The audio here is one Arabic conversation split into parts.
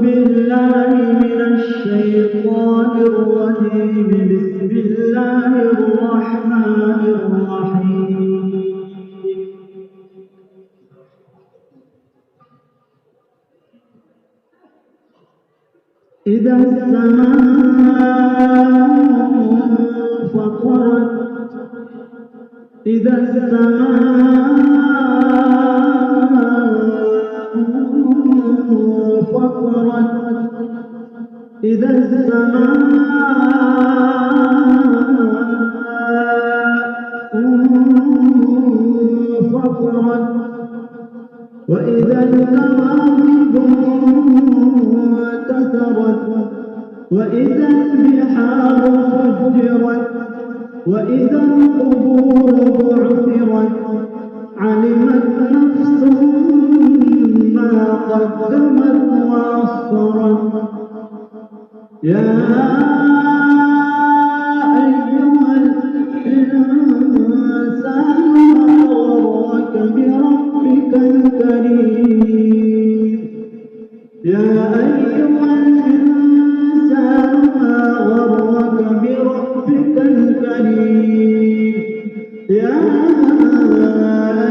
بالله من الشيطان الرجيم. بسم الله الرحمن الرحيم. إذا السماء انفطرت. إذا السماء انفطرت. إذا السماء انفطرت. وإذا الكواكب انتثرت. وإذا البحار فجرت. وإذا القبور بعثرت. علمت نفس ما قدمت وأخرت. يا أيها الإنسان ما غرك بربك الكريم. يا أيها الإنسان ما غرك بربك الكريم. يا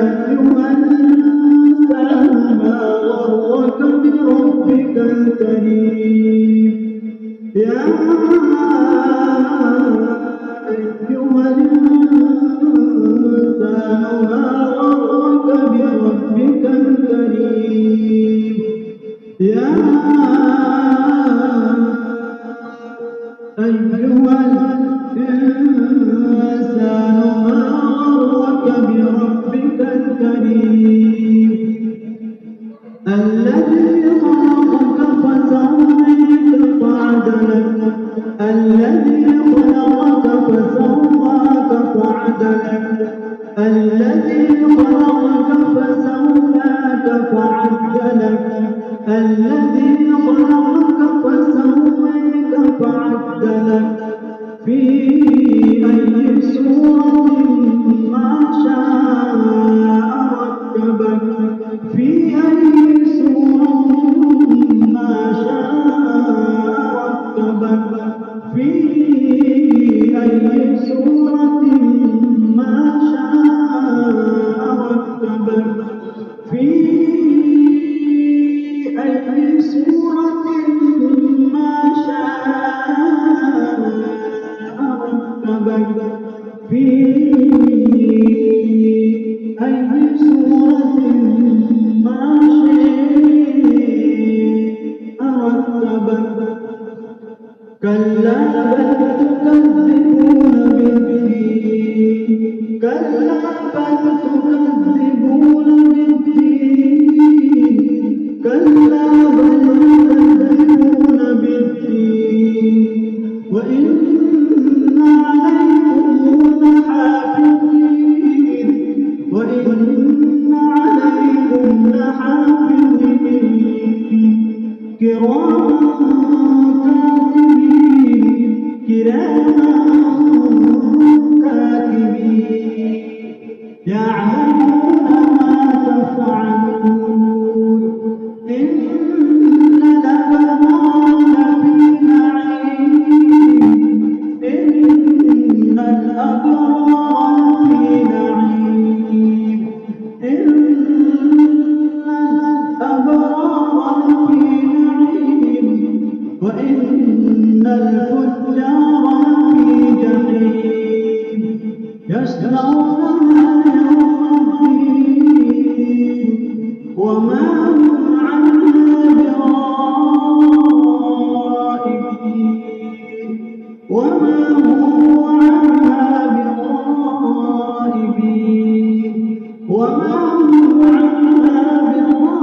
أيها الإنسان ما غرك بربك الكريم. يا أيها الإنسان ما غرك بربك الكريم. يا أيها الإنسان ما غرك بربك الكريم. الذي خلقك فسويك فعدلك. الذي خلقك فسواك فعدلك. الذي خلقك فسواك فعدلك. الذي خلقك فسويك فعدلك. في أي صورة ما شاء ركبك. في أي صورة ما شاء ركبك. في أي صورة ما شاء ركبك. في أي صورة ما شاء ركبك. في أي صورة ما شاء ركبك. كلا بل تكذبون بالدين. كلا بل تكذبون بالدين. كلا بل تكذبون بالدين. وإن عليكم لحافظين. وإن عليكم لحافظين كراما كاتبين. كراما كاتبين يعلمون ما تفعلون. إن الأبرار لفي نعيم. إن الأبرار لفي نعيم. إن الأبرار لفي نعيم. وإن الفجار لفي جحيم. يصلونها يوم الدين وما هم عنها بغائبين. وما هم عنها بغائبين. وما هم عنها بغائبين.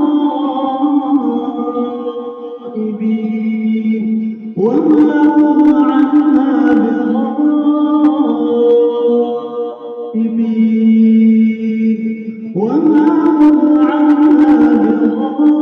وما هم عنها بغائبين. وما هم عنها بغائبين.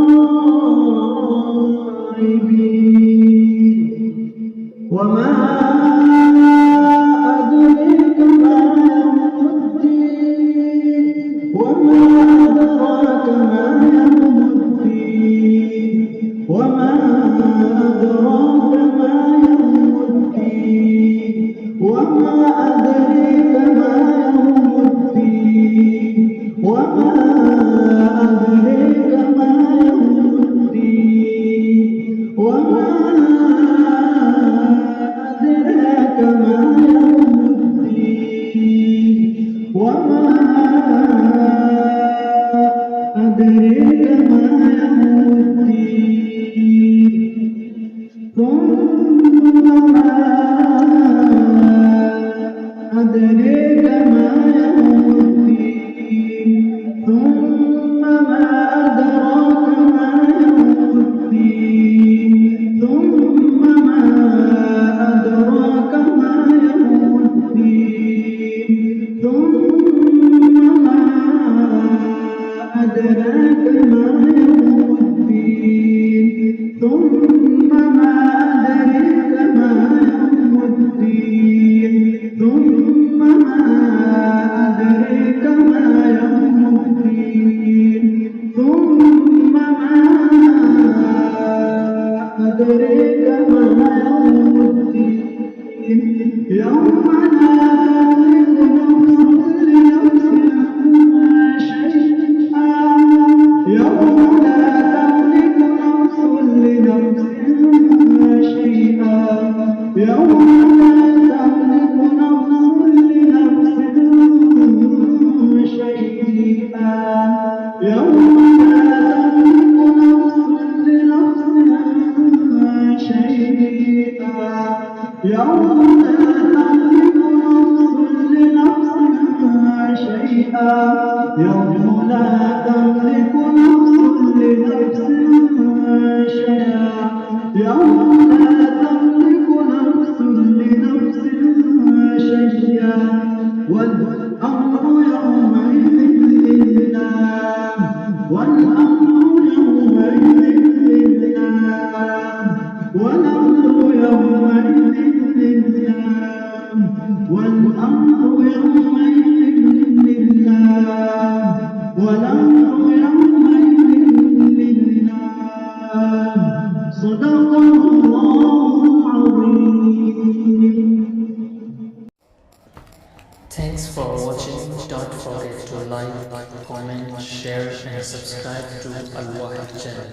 أدريك ما يوم الدين يوم لا تملك نفس لنفس شيئا يوم لا تملك نفس لنفس شيئا يوم لا تملك نفس لنفس شيئا يوم لا تملك نفس لنفس شيئا يوم لا تملك نفس لنفس شيئا يوم لا تملك نفس لنفس شيئا والأمر يومئذ لله والأمر يومئذ لله والأمر يومئذ لله والأمر يومئذ لله والأمر يومئذ لله صدق الله العظيم. Thanks for watching. Don't forget to like, comment, share and subscribe to Al Wahab channel.